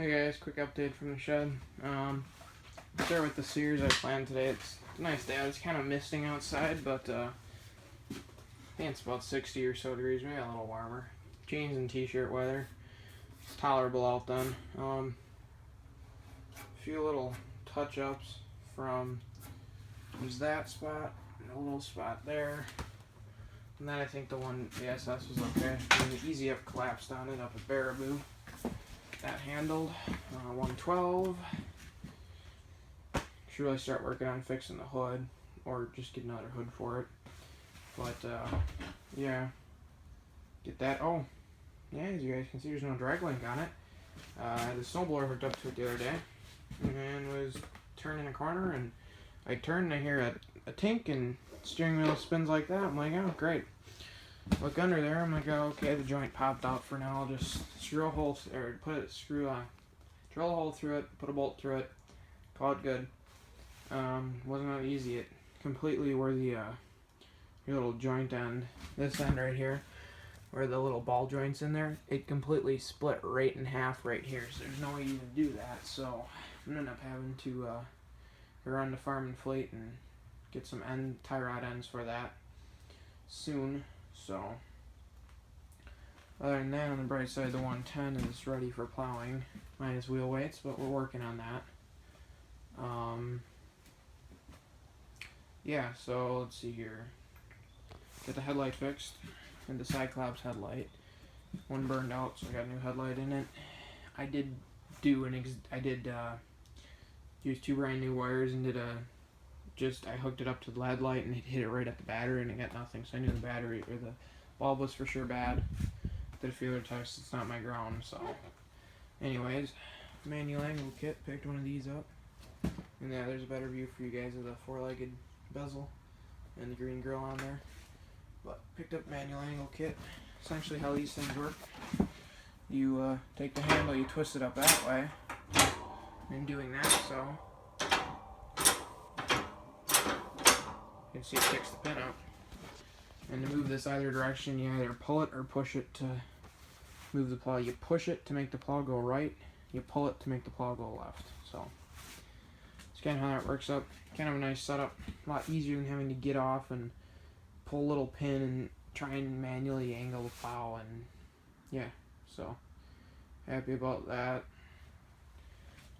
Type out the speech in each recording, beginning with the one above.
Hey guys, quick update from the shed. Start with the sears I planned today. It's a nice day. It's kind of misting outside, but I think it's about 60 or so degrees, maybe a little warmer. Jeans and t-shirt weather. It's tolerable out then. A few little touch-ups from there's that spot, and a little spot there. And then I think the SS was okay. And the Easy Up collapsed on it up at Baraboo. That handled. 112. Should really start working on fixing the hood, or just get another hood for it. But yeah, get that. Oh, yeah, as you guys can see, there's no drag link on it. I had the snowblower hooked up to it the other day, and was turning a corner, and I turned, and I hear a tink, and steering wheel spins like that. I'm like, oh, great. Look under there. I'm like, oh, okay, the joint popped out for now. I'll just screw a hole, or drill a hole through it, put a bolt through it, call it good. Wasn't that easy. It completely where the your little joint end, this end right here, where the little ball joint's in there, it completely split right in half right here. So there's no way you can do that. So I'm gonna end up having to go around to Farm and Fleet and get some tie rod ends for that soon. So other than that, on the bright side, the 110 is ready for plowing, minus wheel weights, but we're working on that. Yeah, so let's see here. Get the headlight fixed, and the Cyclops headlight. One burned out, so I got a new headlight in it. I did use two brand new wires and I hooked it up to the headlight and it hit it right at the battery and it got nothing. So I knew the battery or the bulb was for sure bad. Did a few other tests. It's not my ground. So, anyways, manual angle kit. Picked one of these up. And yeah, there's a better view for you guys of the four-legged bezel and the green grill on there. But picked up manual angle kit. Essentially how these things work. You take the handle, you twist it up that way. And doing that, so you can see it kicks the pin out. And to move this either direction, you either pull it or push it to move the plow. You push it to make the plow go right. You pull it to make the plow go left. So it's kind of how that works up. Kind of a nice setup. A lot easier than having to get off and pull a little pin and try and manually angle the plow. And yeah, so happy about that.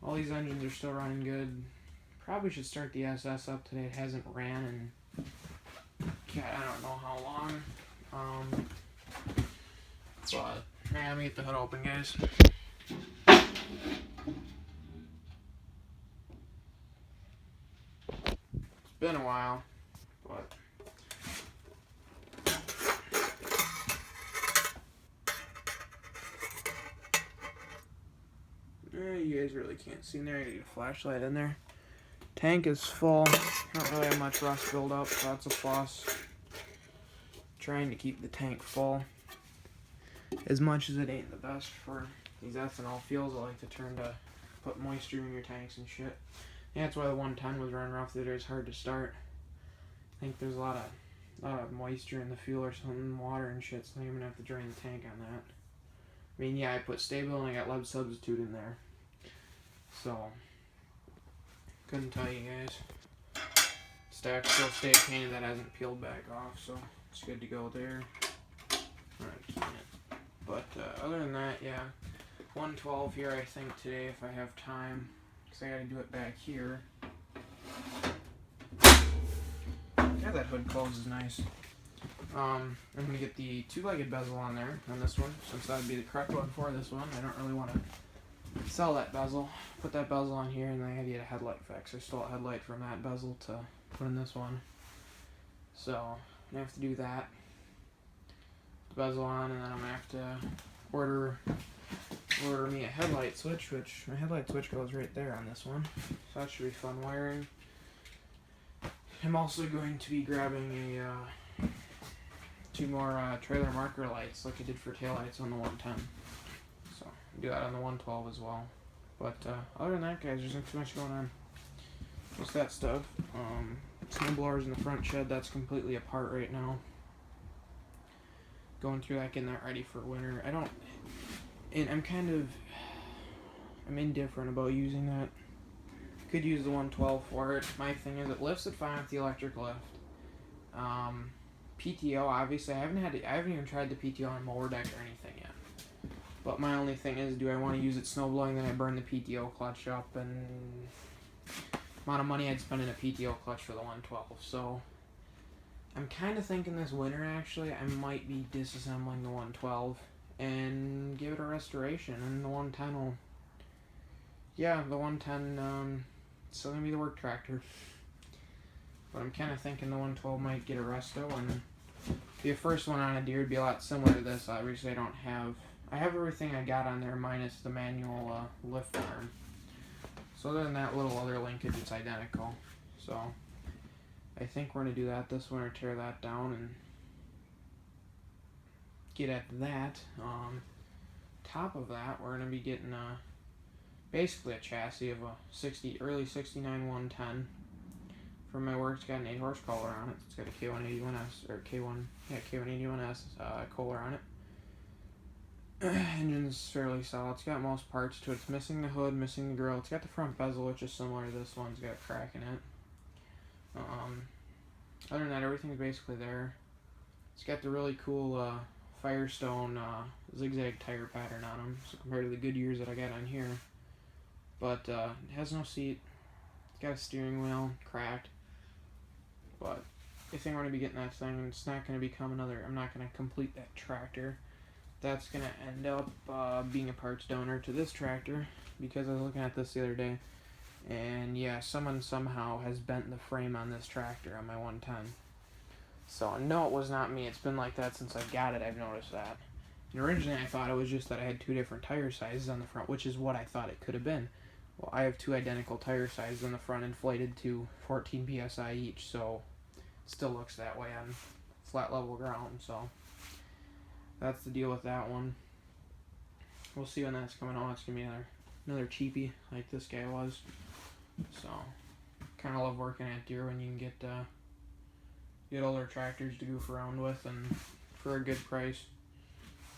All these engines are still running good. Probably should start the SS up today. It hasn't ran in I don't know how long. But yeah, let me get the hood open, guys. It's been a while, but you guys really can't see in there. I gotta get a flashlight in there. Tank is full. Don't really have much rust build up, so that's a plus. Trying to keep the tank full. As much as it ain't the best for these ethanol fuels, I like to turn to put moisture in your tanks and shit. Yeah, that's why the 110 was running rough the other day. It's hard to start. I think there's a lot of moisture in the fuel or something, water and shit, so I'm gonna have to drain the tank on that. I mean, yeah, I put stable and I got lead substitute in there. So couldn't tell you guys. Stack still stayed painted, that hasn't peeled back off, so it's good to go there. Alright, but other than that, yeah, 112 here I think today if I have time, because I gotta do it back here. Yeah, that hood closes nice. I'm gonna get the two-legged bezel on there on this one, since that would be the correct one for this one. I don't really want to sell that bezel. Put that bezel on here, and then I gotta get a headlight fix. I stole a headlight from that bezel to put in this one, so I have to do that. The bezel on, and then I'm gonna have to order me a headlight switch, which my headlight switch goes right there on this one, so that should be fun wiring. I'm also going to be grabbing two more trailer marker lights like I did for taillights on the 110. So do that on the 112 as well. But other than that, guys, there's not too much going on. Just that stuff. Snowblowers in the front shed, that's completely apart right now. Going through that, getting that ready for winter. I'm kind of I'm indifferent about using that. Could use the 112 for it. My thing is it lifts it fine with the electric lift. PTO, obviously, I haven't even tried the PTO on a mower deck or anything yet. But my only thing is, do I want to use it snow blowing? Then I burn the PTO clutch up, and amount of money I'd spend in a PTO clutch for the 112. So I'm kind of thinking this winter, actually, I might be disassembling the 112 and give it a restoration, and the 110 will, yeah, the 110, still gonna be the work tractor. But I'm kind of thinking the 112 might get a resto and be a first one on a deer. It'd be a lot similar to this. Obviously, I have everything I got on there minus the manual lift arm. So other than that little other linkage, it's identical. So I think we're going to do that this winter, tear that down and get at that. Top of that, we're going to be getting basically a chassis of a early 69 110. For my work, it's got an 8-horse Kohler on it. It's got a K181S, or K181S Kohler on it. Engine's fairly solid. It's got most parts to it. It's missing the hood, missing the grill. It's got the front bezel, which is similar to this one. It's got a crack in it. Other than that, everything's basically there. It's got the really cool Firestone zigzag tire pattern on them, so compared to the Goodyears that I got on here. But it has no seat. It's got a steering wheel, cracked. But I think we're going to be getting that thing, and it's not going to become another, I'm not going to complete that tractor. That's going to end up being a parts donor to this tractor, because I was looking at this the other day, and yeah, someone somehow has bent the frame on this tractor on my 110. So no, it was not me. It's been like that since I got it. I've noticed that. And originally I thought it was just that I had two different tire sizes on the front, which is what I thought it could have been. Well, I have two identical tire sizes on the front, inflated to 14 psi each, so it still looks that way on flat level ground. So that's the deal with that one. We'll see when that's coming out. It's gonna be another cheapie like this guy was. So kind of love working at deer when you can get older tractors to goof around with and for a good price.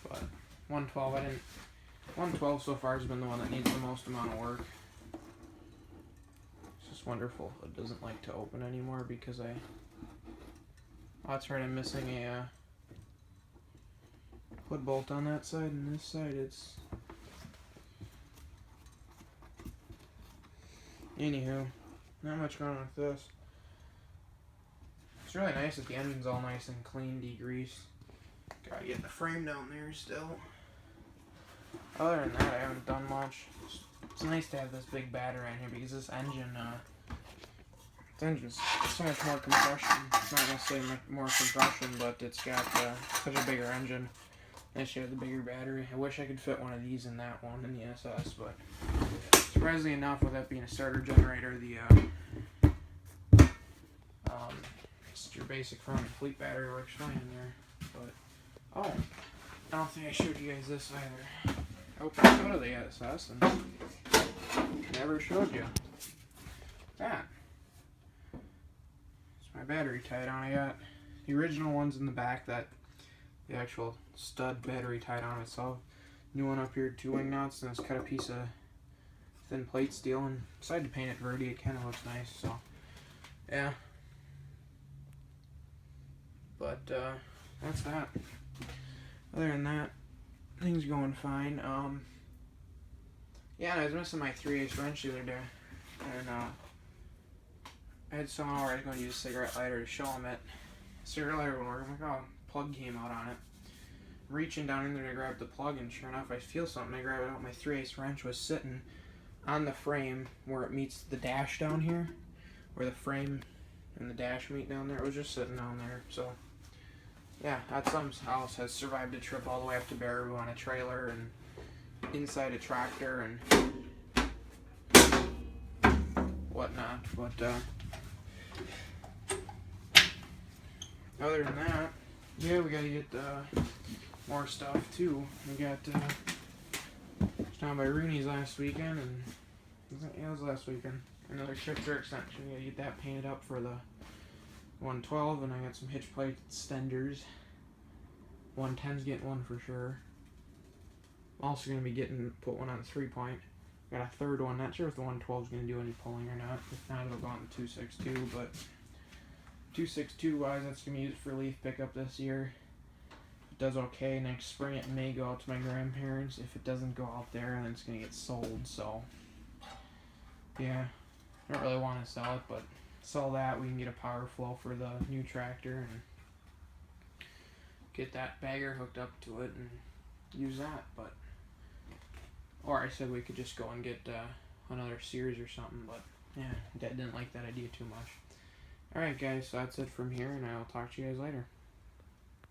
But 112 so far has been the one that needs the most amount of work. It's just wonderful. It doesn't like to open anymore because oh, that's right, I'm missing a hood bolt on that side, and this side it's... Anywho, not much going on with this. It's really nice that the engine's all nice and clean, degreased. Gotta get the frame down there still. Other than that, I haven't done much. It's nice to have this big battery on here because this engine's so much more compression. It's not necessarily much more compression, but it's got such a bigger engine. Nice to have the bigger battery. I wish I could fit one of these in that one in the SS, but surprisingly enough, with that being a starter generator, just your basic front and fleet battery works fine in there. But oh, I don't think I showed you guys this either. I opened out of the SS and never showed you that. It's my battery tied on. I got the original ones in the back, that the actual stud battery tied on itself. New one up here, 2 wing nuts, and it's cut a piece of thin plate steel and decided to paint it verde. It kind of looks nice, so yeah. But that's that. Other than that, things going fine. Yeah, and I was missing my 3/8 wrench the other day, and I had someone over. I was going to use a cigarette lighter to show him it. Cigarette lighter wouldn't work. I'm like, oh, plug came out on it. Reaching down in there to grab the plug, and sure enough, I feel something. I grab it out. My 3/8 wrench was sitting on the frame where it meets the dash down here, where the frame and the dash meet down there. It was just sitting down there. So yeah, that something else has survived a trip all the way up to Baraboo on a trailer and inside a tractor and whatnot. But other than that, yeah, we gotta get more stuff too. We got down by Rooney's last weekend, and it was last weekend. Another shifter extension. We gotta get that painted up for the 112, and I got some hitch plate extenders. 110's getting one for sure. I'm also gonna be put one on the 3-point. Got a third one. Not sure if the 112 is going to do any pulling or not. If not, it'll go on the 262. But 262 wise, that's going to be used for leaf pickup this year. If it does okay next spring, it may go out to my grandparents. If it doesn't go out there, then it's going to get sold. So yeah, I don't really want to sell it, but sell that. We can get a power flow for the new tractor and get that bagger hooked up to it and use that. But or I said we could just go and get another Sears or something, but yeah, Dad didn't like that idea too much. Alright guys, so that's it from here, and I'll talk to you guys later.